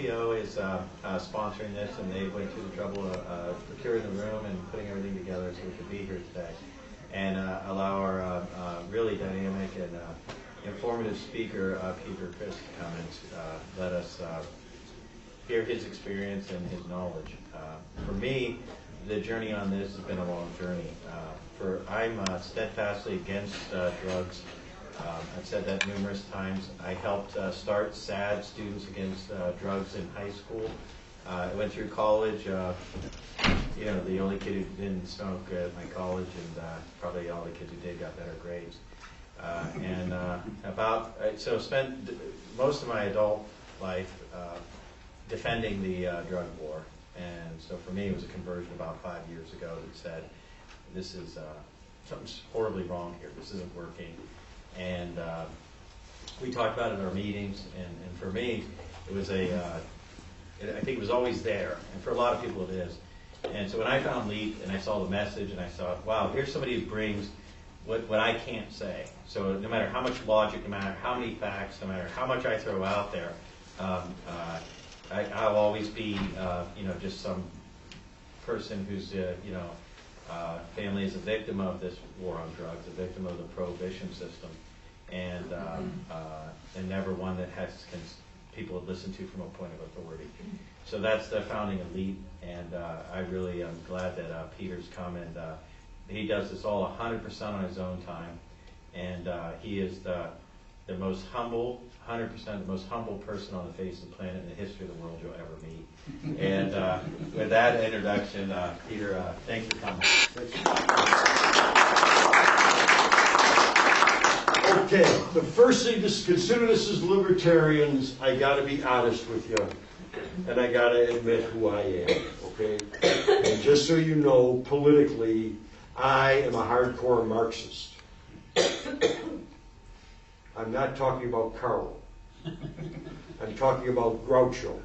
OPO is sponsoring this, and they went through the trouble of procuring the room and putting everything together so we could be here today. And allow our really dynamic and informative speaker, Peter Chris, to come and let us hear his experience and his knowledge. For me, the journey on this has been a long journey. I'm steadfastly against drugs. I've said that numerous times. I helped start SAD, Students Against Drugs, in high school. I went through college. The only kid who didn't smoke at my college, and probably all the kids who did got better grades. So spent most of my adult life defending the drug war. And so for me, it was a conversion about 5 years ago that said, this is something's horribly wrong here. This isn't working. And we talked about it in our meetings. And for me, it was I think it was always there. And for a lot of people, it is. And so when I found LEAP and I saw the message and I thought, wow, here's somebody who brings what I can't say. So no matter how much logic, no matter how many facts, no matter how much I throw out there, I'll always be, just some person whose, family is a victim of this war on drugs, a victim of the prohibition system, and never one that people listen to from a point of authority. So that's the founding of LEAP, and I really am glad that Peter's come, and he does this all 100% on his own time, and he is the most humble, 100% the most humble person on the face of the planet in the history of the world you'll ever meet. And with that introduction, Peter, thanks for coming. Okay, the first thing, just consider this as libertarians, I got to be honest with you, and I got to admit who I am, okay? And just so you know, politically, I am a hardcore Marxist. I'm not talking about Karl. I'm talking about Groucho.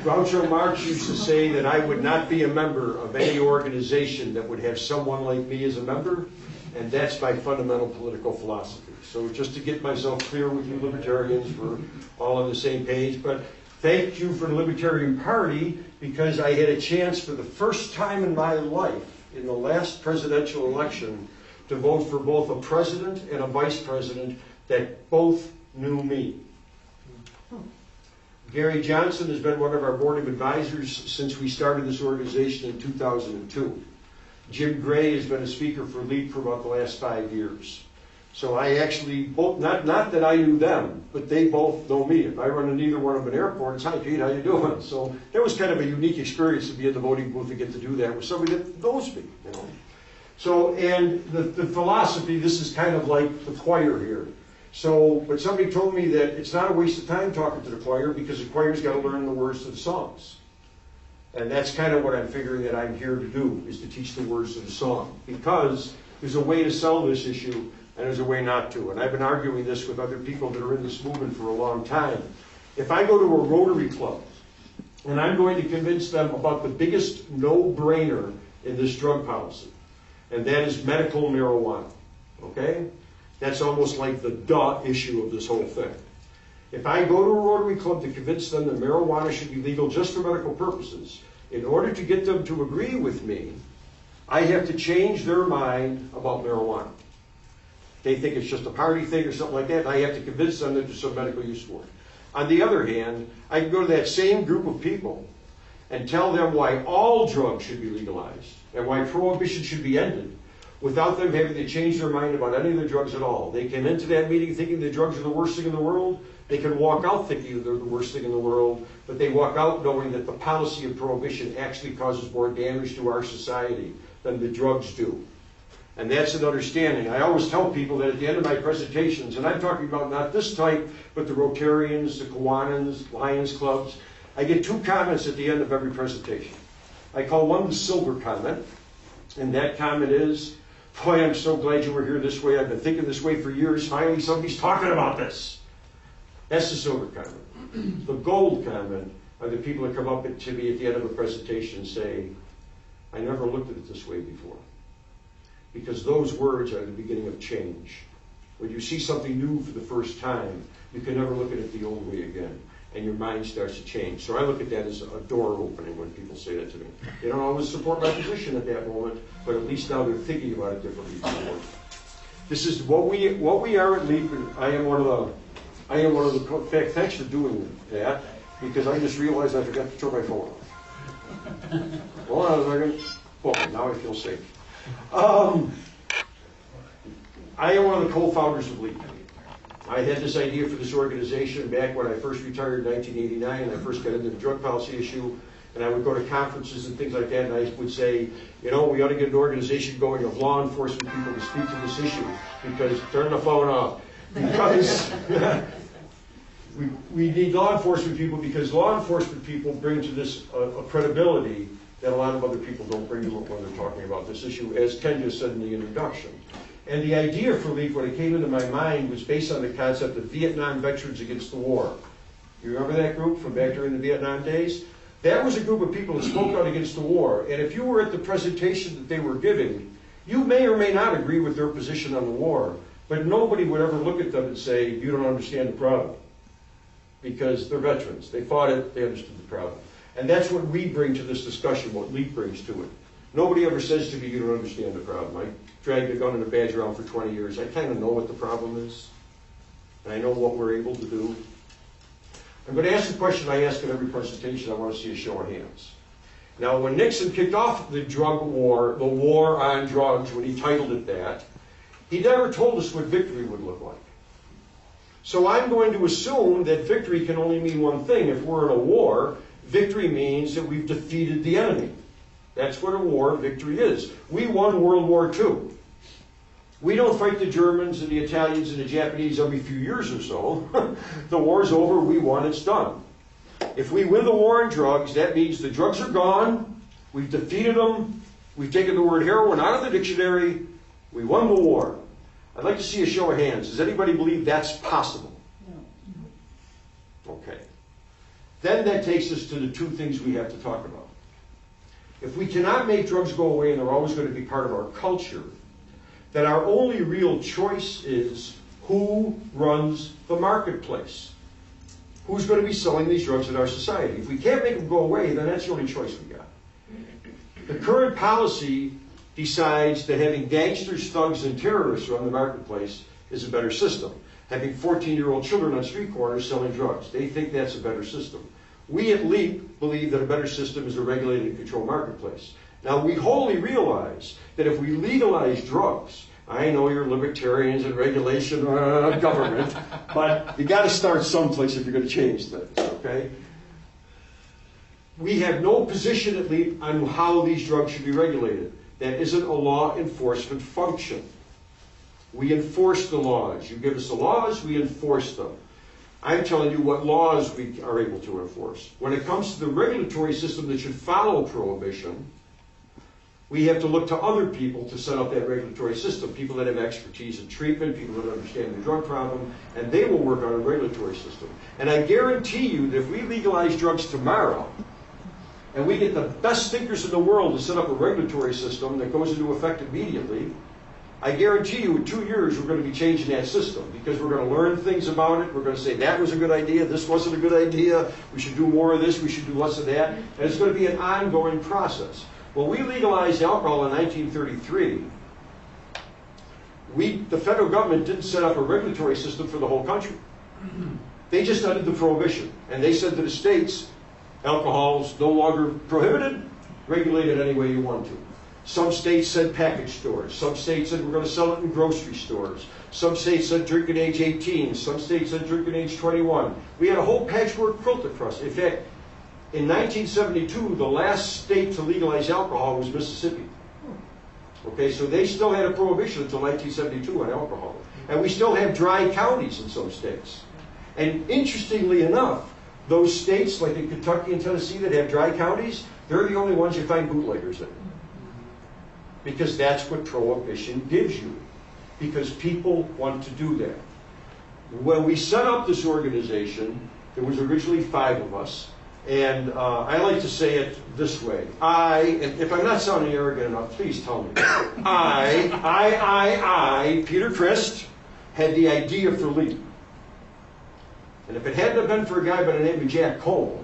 Groucho Marx used to say that I would not be a member of any organization that would have someone like me as a member, and that's my fundamental political philosophy. So just to get myself clear with you libertarians, we're all on the same page, but thank you for the Libertarian Party, because I had a chance for the first time in my life, in the last presidential election, to vote for both a president and a vice president that both knew me. Gary Johnson has been one of our board of advisors since we started this organization in 2002. Jim Gray has been a speaker for LEAP for about the last 5 years. So I actually, both, not that I knew them, but they both know me. If I run into either one of an airport, it's, hi Pete, how you doing? So that was kind of a unique experience to be in the voting booth and get to do that with somebody that knows me, you know. So, and the philosophy, this is kind of like the choir here. So, but somebody told me that it's not a waste of time talking to the choir, because the choir's got to learn the words to the songs. And that's kind of what I'm figuring that I'm here to do, is to teach the words to the song. Because there's a way to sell this issue, and there's a way not to. And I've been arguing this with other people that are in this movement for a long time. If I go to a Rotary Club, and I'm going to convince them about the biggest no-brainer in this drug policy, and that is medical marijuana, okay? That's almost like the duh issue of this whole thing. If I go to a Rotary Club to convince them that marijuana should be legal just for medical purposes, in order to get them to agree with me, I have to change their mind about marijuana. They think it's just a party thing or something like that, and I have to convince them that there's some medical use for it. On the other hand, I can go to that same group of people and tell them why all drugs should be legalized and why prohibition should be ended, without them having to change their mind about any of the drugs at all. They came into that meeting thinking the drugs are the worst thing in the world. They can walk out thinking they're the worst thing in the world, but they walk out knowing that the policy of prohibition actually causes more damage to our society than the drugs do. And that's an understanding. I always tell people that at the end of my presentations, and I'm talking about not this type, but the Rotarians, the Kiwanans, Lions Clubs, I get 2 comments at the end of every presentation. I call one the silver comment, and that comment is, boy, I'm so glad you were here this way. I've been thinking this way for years. Finally, somebody's talking about this. That's the silver comment. The gold comment are the people that come up to me at the end of a presentation and say, I never looked at it this way before. Because those words are the beginning of change. When you see something new for the first time, you can never look at it the old way again, and your mind starts to change. So I look at that as a door opening when people say that to me. They don't always support my position at that moment, but at least now they're thinking about it differently before. This is what we are at LEAP, and I am one of the, in fact, thanks for doing that, because I just realized I forgot to turn my phone off. Hold on a second. Okay, now I feel safe. I am one of the co-founders of LEAP. I had this idea for this organization back when I first retired in 1989 and I first got into the drug policy issue, and I would go to conferences and things like that, and I would say, you know, we ought to get an organization going of law enforcement people to speak to this issue, because turn the phone off. Because we need law enforcement people, because law enforcement people bring to this a credibility that a lot of other people don't bring to it when they're talking about this issue, as Ken just said in the introduction. And the idea for LEAP, when it came into my mind, was based on the concept of Vietnam Veterans Against the War. You remember that group from back during the Vietnam days? That was a group of people that spoke out against the war. And if you were at the presentation that they were giving, you may or may not agree with their position on the war, but nobody would ever look at them and say, you don't understand the problem. Because they're veterans. They fought it, they understood the problem. And that's what we bring to this discussion, what LEAP brings to it. Nobody ever says to me, you don't understand the problem. I dragged a gun and a badge around for 20 years. I kind of know what the problem is. And I know what we're able to do. I'm going to ask the question I ask in every presentation. I want to see a show of hands. Now, when Nixon kicked off the drug war, the war on drugs, when he titled it that, he never told us what victory would look like. So I'm going to assume that victory can only mean one thing. If we're in a war, victory means that we've defeated the enemy. That's what a war victory is. We won World War II. We don't fight the Germans and the Italians and the Japanese every few years or so. The war's over, we won, it's done. If we win the war on drugs, that means the drugs are gone, we've defeated them, we've taken the word heroin out of the dictionary, we won the war. I'd like to see a show of hands. Does anybody believe that's possible? No. Okay. Then that takes us to the two things we have to talk about. If we cannot make drugs go away and they're always going to be part of our culture, then our only real choice is who runs the marketplace. Who's going to be selling these drugs in our society? If we can't make them go away, then that's the only choice we got. The current policy decides that having gangsters, thugs, and terrorists run the marketplace is a better system. Having 14-year-old children on street corners selling drugs. They think that's a better system. We at LEAP believe that a better system is a regulated and controlled marketplace. Now, we wholly realize that if we legalize drugs, I know you're libertarians and regulation government, but you got to start someplace if you're going to change things, okay? We have no position at LEAP on how these drugs should be regulated. That isn't a law enforcement function. We enforce the laws. You give us the laws, we enforce them. I'm telling you what laws we are able to enforce. When it comes to the regulatory system that should follow prohibition, we have to look to other people to set up that regulatory system, people that have expertise in treatment, people that understand the drug problem, and they will work on a regulatory system. And I guarantee you that if we legalize drugs tomorrow, and we get the best thinkers in the world to set up a regulatory system that goes into effect immediately, I guarantee you in 2 years we're going to be changing that system, because we're going to learn things about it. We're going to say that was a good idea, this wasn't a good idea, we should do more of this, we should do less of that, and it's going to be an ongoing process. When we legalized alcohol in 1933, the federal government didn't set up a regulatory system for the whole country. They just ended the prohibition, and they said to the states, alcohol is no longer prohibited, regulate it any way you want to. Some states said package stores. Some states said we're going to sell it in grocery stores. Some states said drinking age 18. Some states said drinking age 21. We had a whole patchwork quilt across. In fact, in 1972, the last state to legalize alcohol was Mississippi. Okay, so they still had a prohibition until 1972 on alcohol. And we still have dry counties in some states. And interestingly enough, those states, like in Kentucky and Tennessee, that have dry counties, they're the only ones you find bootleggers in. Because that's what prohibition gives you. Because people want to do that. When we set up this organization, there was originally 5 of us. And I like to say it this way. And if I'm not sounding arrogant enough, please tell me. I, Peter Christ, had the idea for LEAP. And if it hadn't have been for a guy by the name of Jack Cole,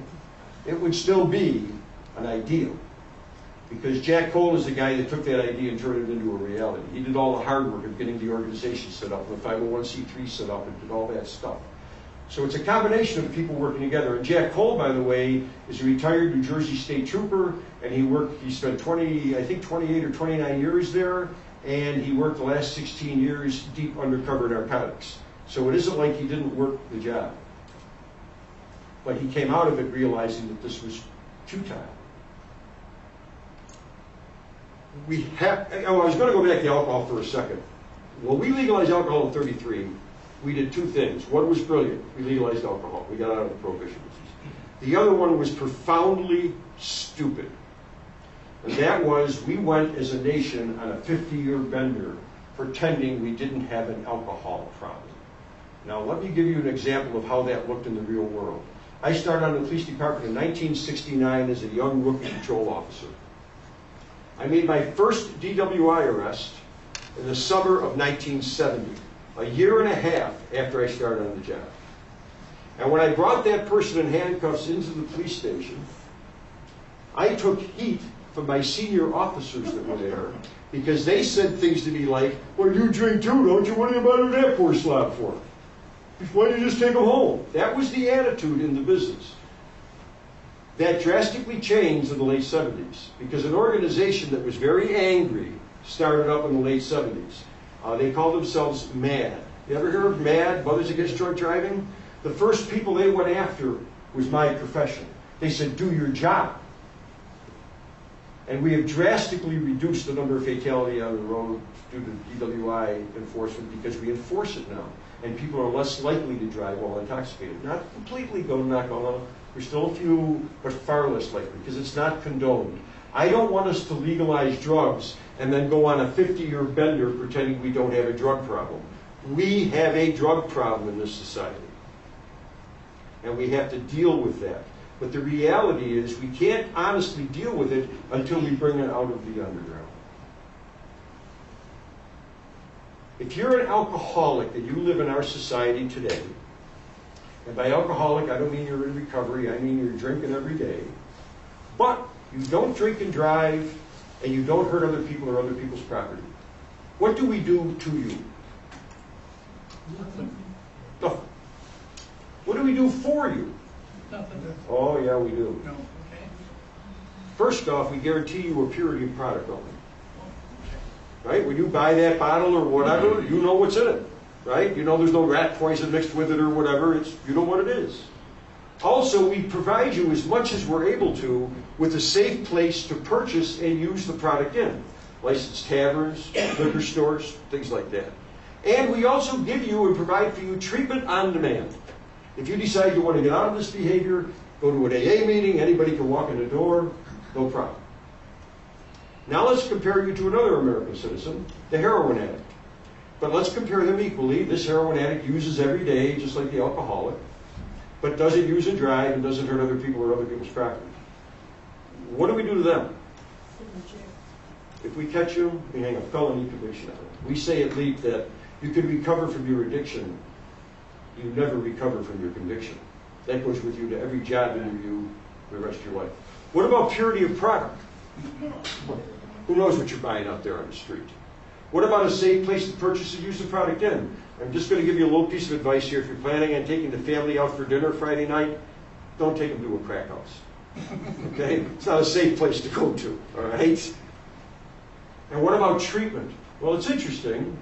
it would still be an ideal. Because Jack Cole is the guy that took that idea and turned it into a reality. He did all the hard work of getting the organization set up, and the 501c3 set up, and did all that stuff. So it's a combination of people working together. And Jack Cole, by the way, is a retired New Jersey State Trooper, and he spent 28 or 29 years there, and he worked the last 16 years deep undercover narcotics. So it isn't like he didn't work the job. But he came out of it realizing that this was futile. I was going to go back to alcohol for a second. Well, we legalized alcohol in '33. We did two things. One was brilliant. We legalized alcohol. We got out of the prohibition. The other one was profoundly stupid. And that was, we went as a nation on a 50-year bender pretending we didn't have an alcohol problem. Now, let me give you an example of how that looked in the real world. I started on the police department in 1969 as a young rookie patrol officer. I made my first DWI arrest in the summer of 1970, a year and a half after I started on the job. And when I brought that person in handcuffs into the police station, I took heat from my senior officers that were there because they said things to me like, well, you drink too, don't you? What are you bothering that poor slob for? Why don't you just take them home? That was the attitude in the business. That drastically changed in the late 70s because an organization that was very angry started up in the late 70s. They called themselves MAD. You ever hear of MAD, Mothers Against Drunk Driving? The first people they went after was my profession. They said, do your job. And we have drastically reduced the number of fatalities on the road due to DWI enforcement because we enforce it now. And people are less likely to drive while intoxicated. Not completely going knock on them. There's still a few, but far less likely because it's not condoned. I don't want us to legalize drugs and then go on a 50-year bender pretending we don't have a drug problem. We have a drug problem in this society. And we have to deal with that. But the reality is we can't honestly deal with it until we bring it out of the underground. If you're an alcoholic and you live in our society today, and by alcoholic I don't mean you're in recovery, I mean you're drinking every day, but you don't drink and drive, and you don't hurt other people or other people's property, what do we do to you? Nothing. Nothing. What do we do for you? Nothing. Oh, yeah, we do. No. Okay. First off, we guarantee you a purity of product only. Right? When you buy that bottle or whatever, you know what's in it. Right? You know there's no rat poison mixed with it or whatever. You know what it is. Also, we provide you as much as we're able to with a safe place to purchase and use the product in. Licensed taverns, liquor stores, things like that. And we also give you and provide for you treatment on demand. If you decide you want to get out of this behavior, go to an AA meeting, anybody can walk in the door, no problem. Now let's compare you to another American citizen, the heroin addict. But let's compare them equally. This heroin addict uses every day, just like the alcoholic, but doesn't use and drive and doesn't hurt other people or other people's property. What do we do to them? If we catch you, we hang a felony conviction on it. We say at LEAP that you can recover from your addiction, you never recover from your conviction. That goes with you to every job interview for the rest of your life. What about purity of product? Who knows what you're buying out there on the street? What about a safe place to purchase and use the product in? I'm just going to give you a little piece of advice here. If you're planning on taking the family out for dinner Friday night, don't take them to a crack house. Okay? It's not a safe place to go to, all right? And what about treatment? Well, it's interesting.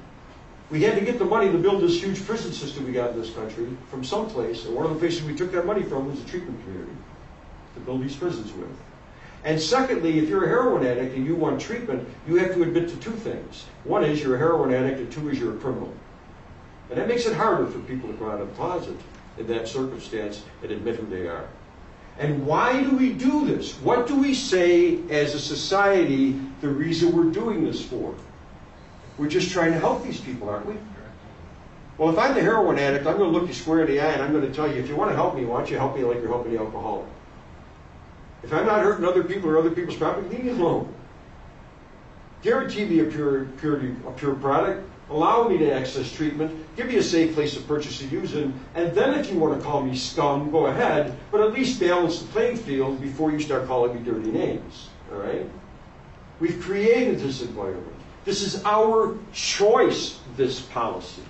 We had to get the money to build this huge prison system we got in this country from someplace, and one of the places we took that money from was the treatment community to build these prisons with. And secondly, if you're a heroin addict and you want treatment, you have to admit to two things. One is you're a heroin addict, and two is you're a criminal. And that makes it harder for people to come out of the closet in that circumstance and admit who they are. And why do we do this? What do we say as a society the reason we're doing this for? We're just trying to help these people, aren't we? Well, if I'm the heroin addict, I'm going to look you square in the eye and I'm going to tell you, if you want to help me, why don't you help me like you're helping the alcoholic? If I'm not hurting other people or other people's property, leave me alone. Guarantee me a pure product, allow me to access treatment, give me a safe place to purchase and use it, and then if you want to call me scum, go ahead, but at least balance the playing field before you start calling me dirty names, all right? We've created this environment. This is our choice, this policy.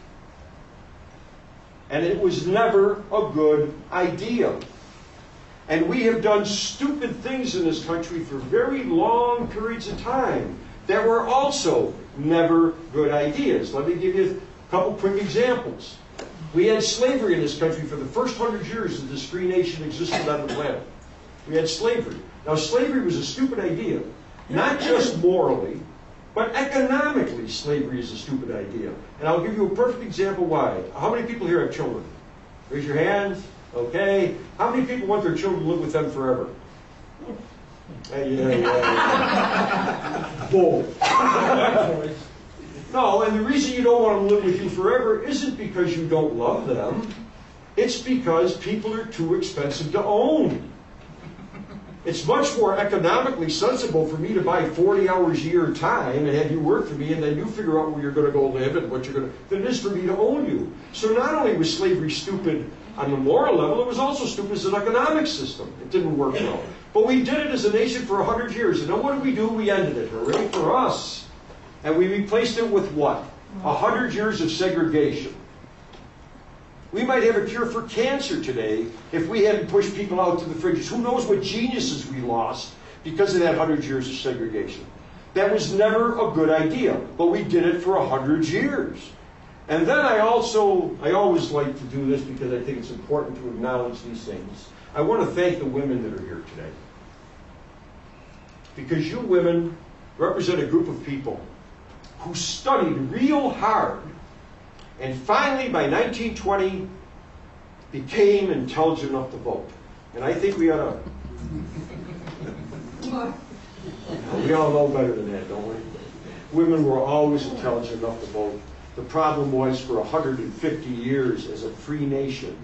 And it was never a good idea. And we have done stupid things in this country for very long periods of time that were also never good ideas. Let me give you a couple quick examples. We had slavery in this country for the first 100 years that this free nation existed on the planet. We had slavery. Now, slavery was a stupid idea. Not just morally, but economically, slavery is a stupid idea. And I'll give you a perfect example why. How many people here have children? Raise your hands. Okay. How many people want their children to live with them forever? Bull. No, and the reason you don't want them to live with you forever isn't because you don't love them. It's because people are too expensive to own. It's much more economically sensible for me to buy 40 hours a year time and have you work for me and then you figure out where you're going to go live and what you're going to, than it is for me to own you. So not only was slavery stupid on the moral level, it was also stupid as an economic system. It didn't work well. But we did it as a nation for 100 years. And then what did we do? We ended it. Hooray for us. And we replaced it with what? 100 years of segregation. We might have a cure for cancer today if we hadn't pushed people out to the fringes. Who knows what geniuses we lost because of that 100 years of segregation. That was never a good idea, but we did it for 100 years. And then I always like to do this because I think it's important to acknowledge these things. I want to thank the women that are here today. Because you women represent a group of people who studied real hard and finally, by 1920, became intelligent enough to vote. And I think we ought to... We all know better than that, don't we? Women were always intelligent enough to vote. The problem was, for 150 years as a free nation,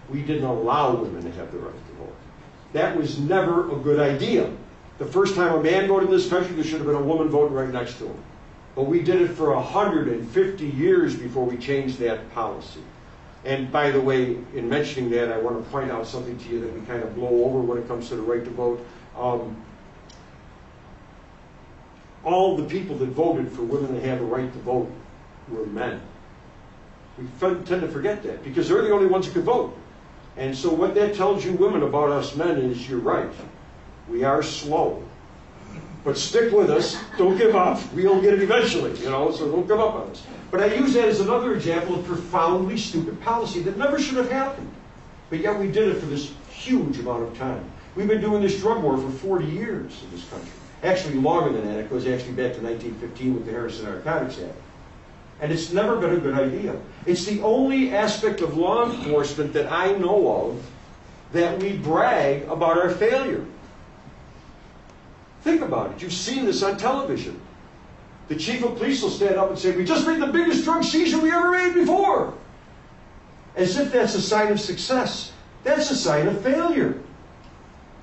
we didn't allow women to have the right to vote. That was never a good idea. The first time a man voted in this country, there should have been a woman voting right next to him. But we did it for 150 years before we changed that policy. And by the way, in mentioning that, I want to point out something to you that we kind of blow over when it comes to the right to vote. All the people that voted for women to have a right to vote were men. We tend to forget that because they're the only ones who could vote. And so what that tells you women about us men is you're right. We are slow. But stick with us. Don't give up. We'll get it eventually, so don't give up on us. But I use that as another example of profoundly stupid policy that never should have happened. But yet we did it for this huge amount of time. We've been doing this drug war for 40 years in this country. Actually longer than that. It goes actually back to 1915 with the Harrison Narcotics Act. And it's never been a good idea. It's the only aspect of law enforcement that I know of that we brag about our failure. Think about it. You've seen this on television. The chief of police will stand up and say, we just made the biggest drug seizure we ever made before. As if that's a sign of success. That's a sign of failure.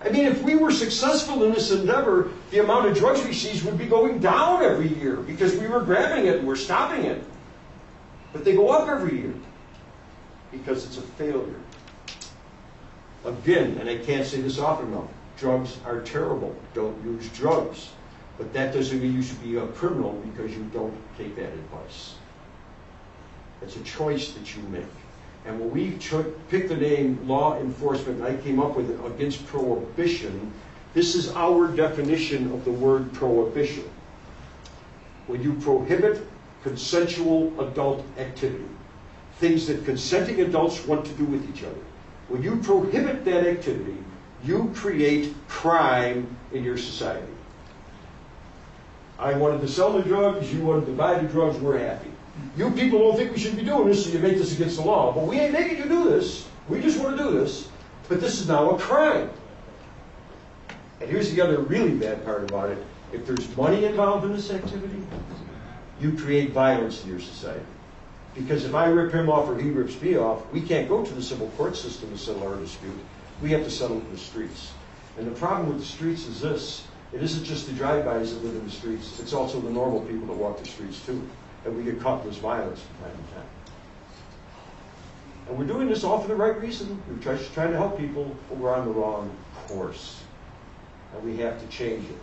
I mean, if we were successful in this endeavor, the amount of drugs we seized would be going down every year because we were grabbing it and we're stopping it. But they go up every year because it's a failure. Again, and I can't say this often enough, drugs are terrible. Don't use drugs. But that doesn't mean you should be a criminal because you don't take that advice. It's a choice that you make. And when we picked the name law enforcement, I came up with it against prohibition. This is our definition of the word prohibition. When you prohibit consensual adult activity, things that consenting adults want to do with each other. When you prohibit that activity, you create crime in your society. I wanted to sell the drugs, you wanted to buy the drugs, we're happy. You people don't think we should be doing this, so you make this against the law. But we ain't making you do this. We just want to do this. But this is now a crime. And here's the other really bad part about it. If there's money involved in this activity, you create violence in your society. Because if I rip him off or he rips me off, we can't go to the civil court system to settle our dispute. We have to settle it in the streets. And the problem with the streets is this. It isn't just the drive-bys that live in the streets. It's also the normal people that walk the streets too. and we get caught in this violence from time to time. And we're doing this all for the right reason. We're just trying to help people, but we're on the wrong course. And we have to change it.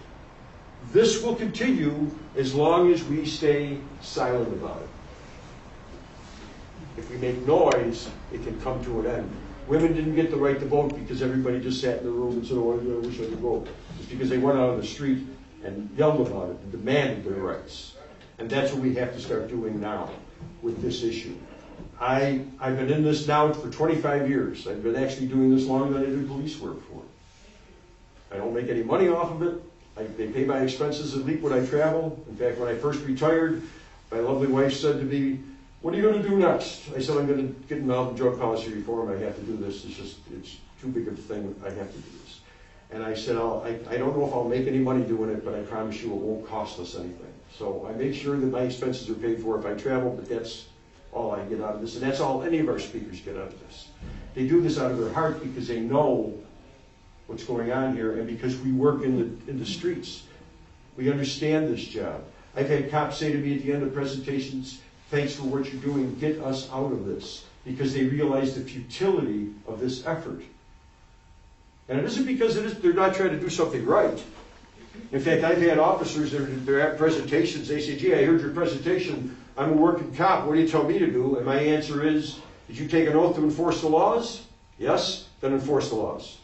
This will continue as long as we stay silent about it. If we make noise, it can come to an end. Women didn't get the right to vote because everybody just sat in the room and said, oh, I wish I could vote. It's because they went out on the street and yelled about it and demanded their rights. And that's what we have to start doing now with this issue. I've been in this now for 25 years. I've been actually doing this longer than I did police work for. I don't make any money off of it. They pay my expenses at least when I travel. In fact, when I first retired, my lovely wife said to me, what are you going to do next? I said, I'm going to get involved in drug policy reform. I have to do this. It's too big of a thing. I have to do this. And I said, I don't know if I'll make any money doing it, but I promise you it won't cost us anything. So I make sure that my expenses are paid for if I travel, but that's all I get out of this. And that's all any of our speakers get out of this. They do this out of their heart because they know what's going on here, and because we work in the streets. We understand this job. I've had cops say to me at the end of presentations, thanks for what you're doing, get us out of this, because they realize the futility of this effort. And it isn't because they're not trying to do something right. In fact, I've had officers, they're at presentations, they say, gee, I heard your presentation, I'm a working cop, what do you tell me to do? And my answer is, did you take an oath to enforce the laws? Yes, then enforce the laws.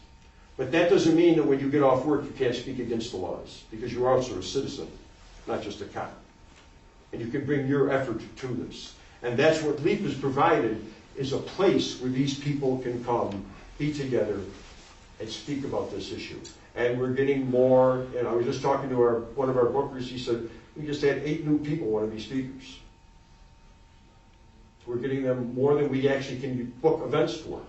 But that doesn't mean that when you get off work, you can't speak against the laws, because you're also a citizen, not just a cop. And you can bring your effort to this. And that's what LEAP has provided, is a place where these people can come, be together, and speak about this issue. And we're getting more, and I was just talking to one of our bookers, he said, we just had 8 new people want to be speakers. So we're getting them more than we actually can book events for,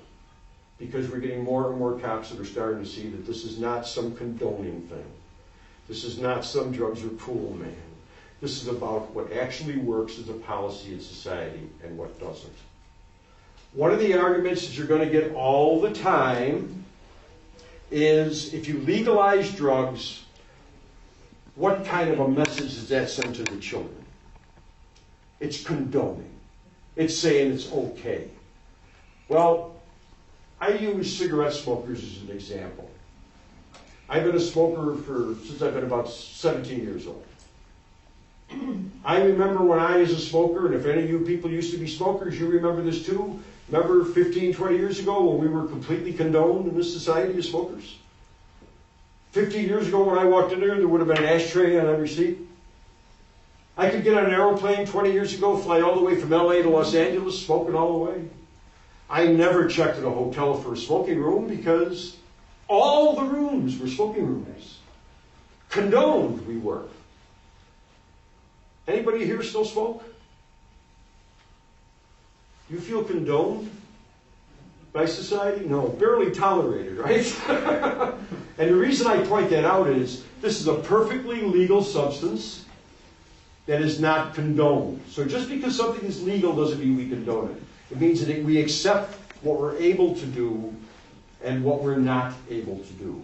because we're getting more and more cops that are starting to see that this is not some condoning thing. This is not some drugs are cool, man. This is about what actually works as a policy in society and what doesn't. One of the arguments that you're going to get all the time is if you legalize drugs, what kind of a message does that send to the children? It's condoning. It's saying it's okay. Well, I use cigarette smokers as an example. I've been a smoker since I've been about 17 years old. I remember when I was a smoker, and if any of you people used to be smokers, you remember this too. Remember 15, 20 years ago when we were completely condoned in this society as smokers? 15 years ago when I walked in there would have been an ashtray on every seat. I could get on an aeroplane 20 years ago, fly all the way from LA to Los Angeles, smoking all the way. I never checked in a hotel for a smoking room because all the rooms were smoking rooms. Condoned we were. Anybody here still smoke? You feel condoned by society? No, barely tolerated, right? And the reason I point that out is this is a perfectly legal substance that is not condoned. So just because something is legal doesn't mean we condone it. It means that we accept what we're able to do and what we're not able to do.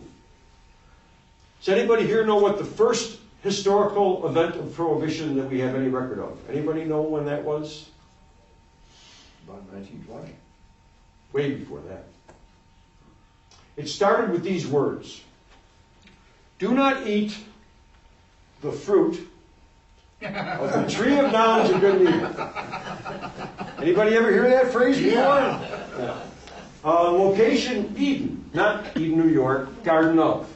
Does anybody here know what the first historical event of prohibition that we have any record of? Anybody know when that was? About 1920. Way before that. It started with these words. Do not eat the fruit of the tree of knowledge of good and evil. Anybody ever hear that phrase before? Yeah. Location, Eden. Not Eden, New York, Garden of.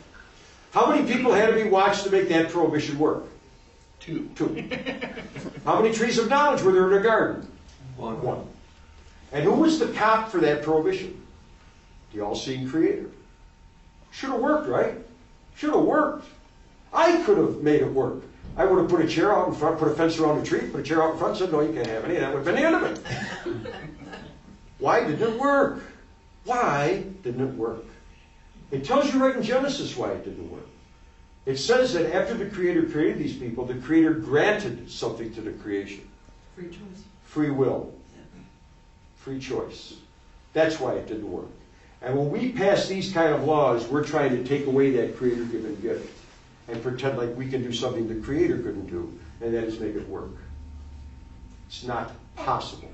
How many people had to be watched to make that prohibition work? 2. 2. How many trees of knowledge were there in a garden? 1. And who was the cop for that prohibition? The all-seeing Creator. Should have worked, right? Should have worked. I could have made it work. I would have put a chair out in front, put a fence around the tree, put a chair out in front, and said, no, you can't have any. That would have been the end of it. Why didn't it work? Why didn't it work? It tells you right in Genesis why it didn't work. It says that after the Creator created these people, the Creator granted something to the creation. Free choice. Free will. Free choice. That's why it didn't work. And when we pass these kind of laws, we're trying to take away that Creator-given gift and pretend like we can do something the Creator couldn't do, and that is make it work. It's not possible.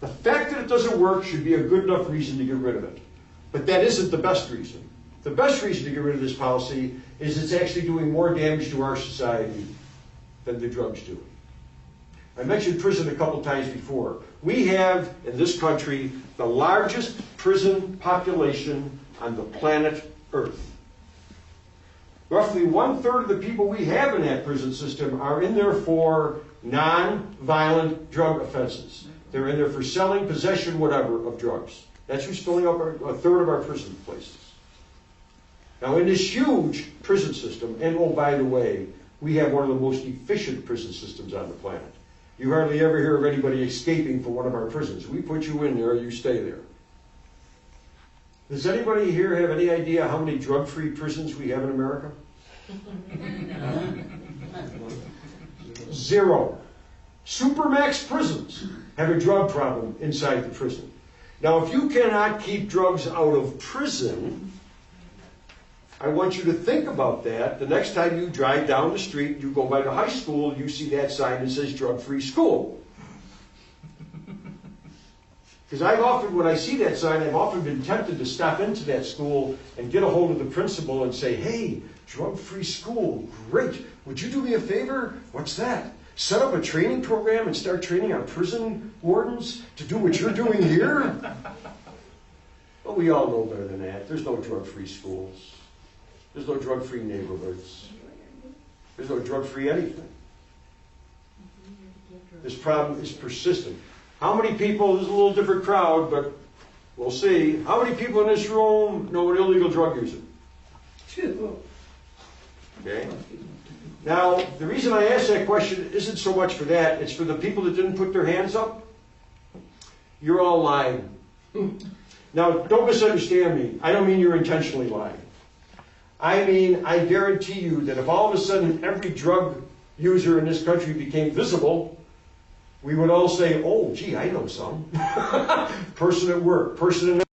The fact that it doesn't work should be a good enough reason to get rid of it. But that isn't the best reason. The best reason to get rid of this policy is it's actually doing more damage to our society than the drugs do. I mentioned prison a couple times before. We have, in this country, the largest prison population on the planet Earth. Roughly 1/3 of the people we have in that prison system are in there for non-violent drug offenses. They're in there for selling, possession, whatever, of drugs. That's who's filling up a third of our prison places. Now, in this huge prison system, and oh, by the way, we have one of the most efficient prison systems on the planet. You hardly ever hear of anybody escaping from one of our prisons. We put you in there, you stay there. Does anybody here have any idea how many drug-free prisons we have in America? 0. Supermax prisons have a drug problem inside the prison. Now, if you cannot keep drugs out of prison, I want you to think about that. The next time you drive down the street, you go by the high school, you see that sign that says drug-free school. Because when I see that sign, I've often been tempted to stop into that school and get a hold of the principal and say, hey, drug-free school, great. Would you do me a favor? What's that? Set up a training program and start training our prison wardens to do what you're doing here? Well, we all know better than that. There's no drug-free schools. There's no drug-free neighborhoods. There's no drug-free anything. This problem is persistent. How many people, this is a little different crowd, but we'll see. How many people in this room know an illegal drug user? 2. Okay. Now, the reason I ask that question isn't so much for that, it's for the people that didn't put their hands up. You're all lying. Now, don't misunderstand me. I don't mean you're intentionally lying. I mean, I guarantee you that if all of a sudden every drug user in this country became visible, we would all say, oh, gee, I know some. Person at work, person in